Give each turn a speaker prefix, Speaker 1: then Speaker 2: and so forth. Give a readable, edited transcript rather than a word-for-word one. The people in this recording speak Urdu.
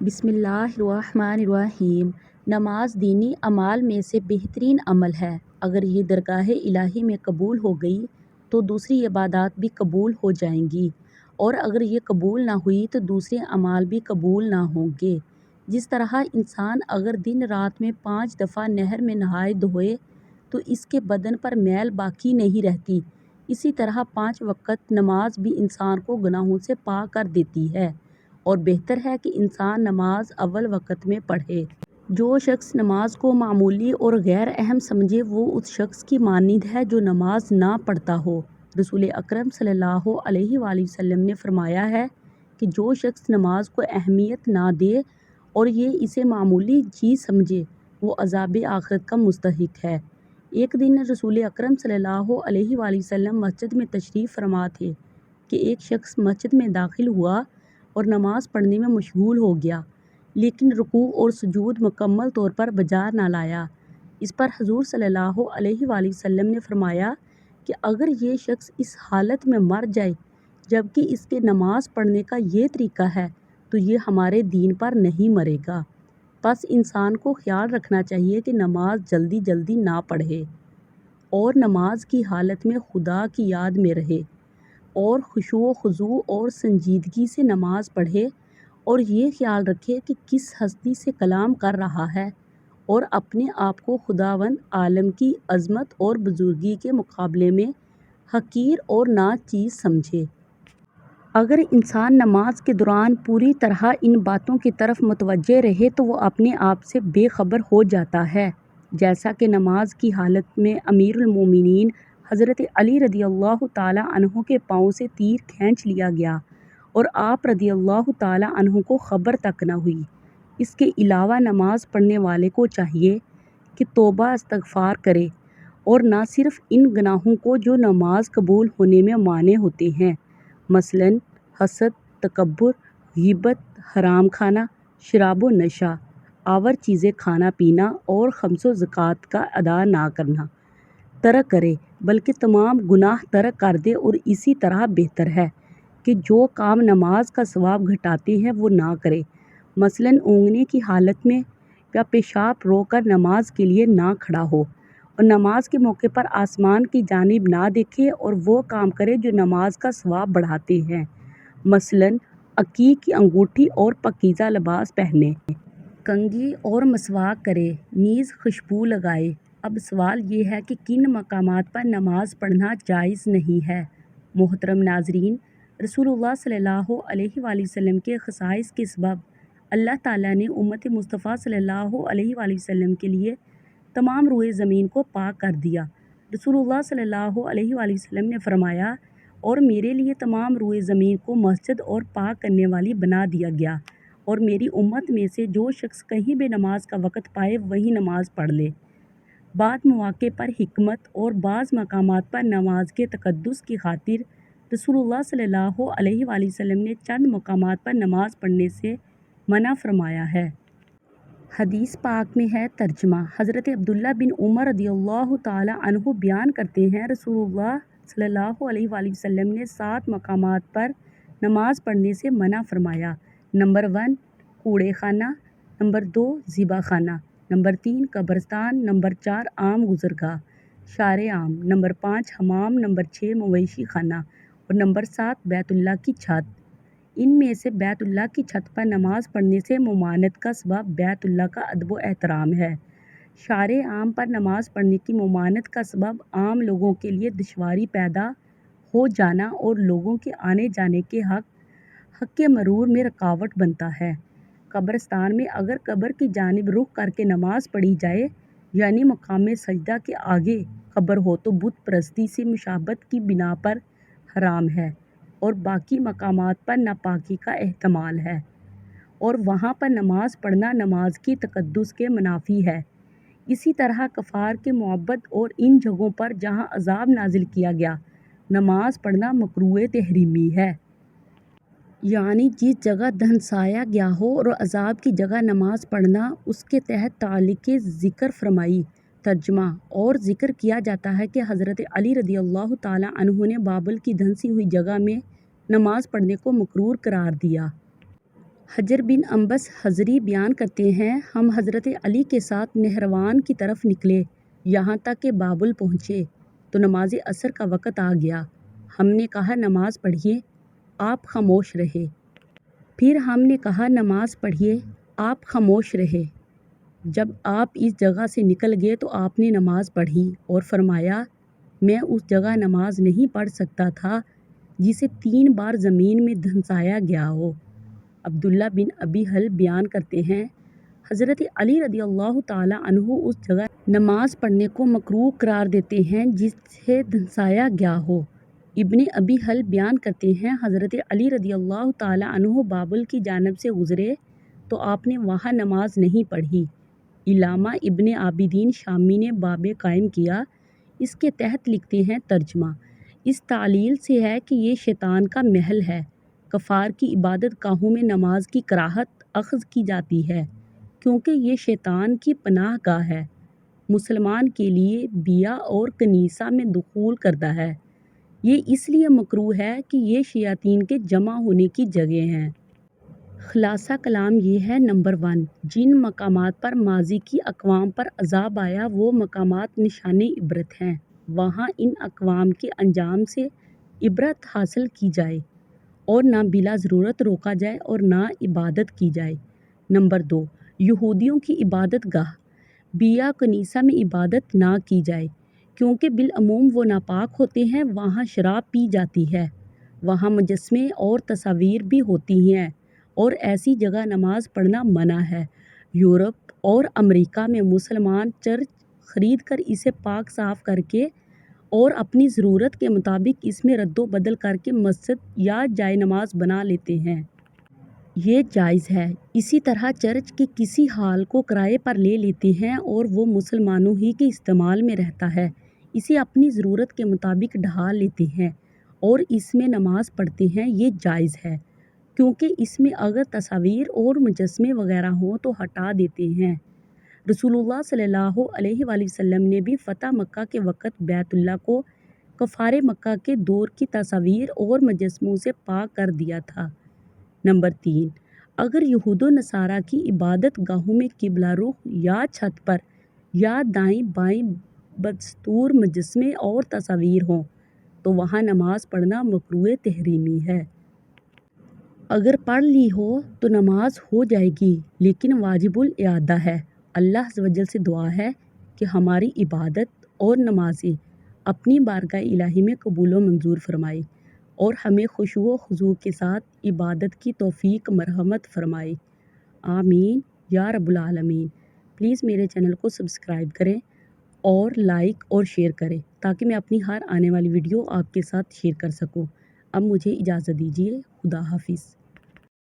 Speaker 1: بسم اللہ الرحمن الرحیم۔ نماز دینی اعمال میں سے بہترین عمل ہے۔ اگر یہ درگاہ الہی میں قبول ہو گئی تو دوسری عبادات بھی قبول ہو جائیں گی، اور اگر یہ قبول نہ ہوئی تو دوسرے اعمال بھی قبول نہ ہوں گے۔ جس طرح انسان اگر دن رات میں 5 دفعہ نہر میں نہائے دھوئے تو اس کے بدن پر میل باقی نہیں رہتی، اسی طرح 5 وقت نماز بھی انسان کو گناہوں سے پاک کر دیتی ہے، اور بہتر ہے کہ انسان نماز اول وقت میں پڑھے۔ جو شخص نماز کو معمولی اور غیر اہم سمجھے وہ اس شخص کی مانند ہے جو نماز نہ پڑھتا ہو۔ رسول اکرم صلی اللہ علیہ وآلہ وسلم نے فرمایا ہے کہ جو شخص نماز کو اہمیت نہ دے اور یہ اسے معمولی چیز سمجھے وہ عذاب آخرت کا مستحق ہے۔ ایک دن رسول اکرم صلی اللہ علیہ وآلہ وسلم مسجد میں تشریف فرما تھے کہ ایک شخص مسجد میں داخل ہوا اور نماز پڑھنے میں مشغول ہو گیا، لیکن رکوع اور سجود مکمل طور پر بجا نہ لایا۔ اس پر حضور صلی اللہ علیہ وآلہ وسلم نے فرمایا کہ اگر یہ شخص اس حالت میں مر جائے جبکہ اس کے نماز پڑھنے کا یہ طریقہ ہے تو یہ ہمارے دین پر نہیں مرے گا۔ پس انسان کو خیال رکھنا چاہیے کہ نماز جلدی جلدی نہ پڑھے اور نماز کی حالت میں خدا کی یاد میں رہے، اور خشوع و خضوع اور سنجیدگی سے نماز پڑھے، اور یہ خیال رکھے کہ کس ہستی سے کلام کر رہا ہے، اور اپنے آپ کو خداوند عالم کی عظمت اور بزرگی کے مقابلے میں حقیر اور ناچیز سمجھے۔ اگر انسان نماز کے دوران پوری طرح ان باتوں کی طرف متوجہ رہے تو وہ اپنے آپ سے بے خبر ہو جاتا ہے، جیسا کہ نماز کی حالت میں امیر المومنین حضرت علی رضی اللہ تعالیٰ عنہ کے پاؤں سے تیر کھینچ لیا گیا اور آپ رضی اللہ تعالیٰ عنہ کو خبر تک نہ ہوئی۔ اس کے علاوہ نماز پڑھنے والے کو چاہیے کہ توبہ استغفار کرے، اور نہ صرف ان گناہوں کو جو نماز قبول ہونے میں مانع ہوتے ہیں، مثلاً حسد، تکبر، غیبت، حرام کھانا، شراب و نشہ آور چیزیں کھانا پینا اور خمس و زکوٰۃ کا ادا نہ کرنا ترک کرے، بلکہ تمام گناہ ترک کر دے، اور اسی طرح بہتر ہے کہ جو کام نماز کا ثواب گھٹاتے ہیں وہ نہ کرے، مثلاً اونگنے کی حالت میں یا پیشاب رو کر نماز کے لیے نہ کھڑا ہو، اور نماز کے موقع پر آسمان کی جانب نہ دیکھے، اور وہ کام کرے جو نماز کا ثواب بڑھاتے ہیں، مثلاً عقیق کی انگوٹھی اور پاکیزہ لباس پہنے، کنگھی اور مسواک کرے، نیز خوشبو لگائے۔ اب سوال یہ ہے کہ کن مقامات پر نماز پڑھنا جائز نہیں ہے۔ محترم ناظرین، رسول اللہ صلی اللہ علیہ وآلہ وسلم کے خصائص کے سبب اللہ تعالیٰ نے امت مصطفیٰ صلی اللہ علیہ وآلہ وسلم کے لیے تمام روئے زمین کو پاک کر دیا۔ رسول اللہ صلی اللہ علیہ وآلہ وسلم نے فرمایا، اور میرے لیے تمام روئے زمین کو مسجد اور پاک کرنے والی بنا دیا گیا، اور میری امت میں سے جو شخص کہیں بھی نماز کا وقت پائے وہیں نماز پڑھ لے۔ بعض مواقع پر حکمت اور بعض مقامات پر نماز کے تقدس کی خاطر رسول اللہ صلی اللہ علیہ وآلہ وسلم نے چند مقامات پر نماز پڑھنے سے منع فرمایا ہے۔ حدیث پاک میں ہے ترجمہ۔ حضرت عبداللہ بن عمر رضی اللہ تعالیٰ عنہ بیان کرتے ہیں، رسول اللہ صلی اللہ علیہ وآلہ وسلم نے 7 مقامات پر نماز پڑھنے سے منع فرمایا۔ نمبر 1 کوڑے خانہ، نمبر 2 ذبح خانہ، نمبر 3 قبرستان، نمبر 4 عام گزرگاہ، شارع عام، نمبر 5 حمام، نمبر 6 مویشی خانہ، اور نمبر 7 بیت اللہ کی چھت۔ ان میں سے بیت اللہ کی چھت پر نماز پڑھنے سے ممانعت کا سبب بیت اللہ کا ادب و احترام ہے۔ شارع عام پر نماز پڑھنے کی ممانعت کا سبب عام لوگوں کے لیے دشواری پیدا ہو جانا اور لوگوں کے آنے جانے کے حق مرور میں رکاوٹ بنتا ہے۔ قبرستان میں اگر قبر کی جانب رخ کر کے نماز پڑھی جائے، یعنی مقام سجدہ کے آگے قبر ہو، تو بت پرستی سے مشابہت کی بنا پر حرام ہے، اور باقی مقامات پر ناپاکی کا احتمال ہے، اور وہاں پر نماز پڑھنا نماز کی تقدس کے منافی ہے۔ اسی طرح کفار کے معبد اور ان جگہوں پر جہاں عذاب نازل کیا گیا نماز پڑھنا مکروہ تحریمی ہے، یعنی جس جگہ دھنسایا گیا ہو اور عذاب کی جگہ نماز پڑھنا اس کے تحت تعلیق ذکر فرمائی۔ ترجمہ۔ اور ذکر کیا جاتا ہے کہ حضرت علی رضی اللہ تعالیٰ عنہ نے بابل کی دھنسی ہوئی جگہ میں نماز پڑھنے کو مکروہ قرار دیا۔ حجر بن انبس حضری بیان کرتے ہیں، ہم حضرت علی کے ساتھ نہروان کی طرف نکلے، یہاں تک کہ بابل پہنچے تو نماز عصر کا وقت آ گیا۔ ہم نے کہا نماز پڑھیے، آپ خاموش رہے۔ پھر ہم نے کہا نماز پڑھیے، آپ خاموش رہے۔ جب آپ اس جگہ سے نکل گئے تو آپ نے نماز پڑھی اور فرمایا، میں اس جگہ نماز نہیں پڑھ سکتا تھا جسے 3 بار زمین میں دھنسایا گیا ہو۔ عبداللہ بن ابی حل بیان کرتے ہیں، حضرت علی رضی اللہ تعالیٰ عنہ اس جگہ نماز پڑھنے کو مکروہ قرار دیتے ہیں جسے دھنسایا گیا ہو۔ ابن ابی حل بیان کرتے ہیں، حضرت علی رضی اللہ تعالیٰ عنہ بابل کی جانب سے گزرے تو آپ نے وہاں نماز نہیں پڑھی۔ علامہ ابن عابدین شامی نے باب قائم کیا، اس کے تحت لکھتے ہیں ترجمہ اس تعلیل سے ہے کہ یہ شیطان کا محل ہے۔ کفار کی عبادت گاہوں میں نماز کی کراہت اخذ کی جاتی ہے کیونکہ یہ شیطان کی پناہ گاہ ہے۔ مسلمان کے لیے بیع اور کنیسہ میں دخول کردہ ہے۔ یہ اس لیے مکروہ ہے کہ یہ شیاطین کے جمع ہونے کی جگہ ہیں۔ خلاصہ کلام یہ ہے، نمبر 1، جن مقامات پر ماضی کی اقوام پر عذاب آیا وہ مقامات نشان عبرت ہیں، وہاں ان اقوام کے انجام سے عبرت حاصل کی جائے اور نہ بلا ضرورت روکا جائے اور نہ عبادت کی جائے۔ نمبر 2، یہودیوں کی عبادت گاہ بیع کنیسہ میں عبادت نہ کی جائے کیونکہ بالعموم وہ ناپاک ہوتے ہیں، وہاں شراب پی جاتی ہے، وہاں مجسمے اور تصاویر بھی ہوتی ہیں اور ایسی جگہ نماز پڑھنا منع ہے۔ یورپ اور امریکہ میں مسلمان چرچ خرید کر اسے پاک صاف کر کے اور اپنی ضرورت کے مطابق اس میں رد و بدل کر کے مسجد یا جائے نماز بنا لیتے ہیں۔ یہ جائز ہے۔ اسی طرح چرچ کے کسی ہال کو کرائے پر لے لیتے ہیں اور وہ مسلمانوں ہی کے استعمال میں رہتا ہے، اسے اپنی ضرورت کے مطابق ڈھال لیتے ہیں اور اس میں نماز پڑھتے ہیں۔ یہ جائز ہے کیونکہ اس میں اگر تصاویر اور مجسمے وغیرہ ہوں تو ہٹا دیتے ہیں۔ رسول اللہ صلی اللہ علیہ وآلہ وسلم نے بھی فتح مکہ کے وقت بیت اللہ کو کفار مکہ کے دور کی تصاویر اور مجسموں سے پاک کر دیا تھا۔ نمبر 3، اگر یہود و نصارہ کی عبادت گاہوں میں قبلہ رخ یا چھت پر یا دائیں بائیں بدستور مجسمے اور تصاویر ہوں تو وہاں نماز پڑھنا مکروہ تحریمی ہے۔ اگر پڑھ لی ہو تو نماز ہو جائے گی لیکن واجب الاعادہ ہے۔ اللہ عز و جل سے دعا ہے کہ ہماری عبادت اور نمازیں اپنی بارگاہ الہی میں قبول و منظور فرمائے اور ہمیں خشوع و خضوع کے ساتھ عبادت کی توفیق مرحمت فرمائے، آمین یا رب العالمین۔ پلیز میرے چینل کو سبسکرائب کریں اور لائک اور شیئر کریں تاکہ میں اپنی ہر آنے والی ویڈیو آپ کے ساتھ شیئر کر سکوں۔ اب مجھے اجازت دیجیے، خدا حافظ۔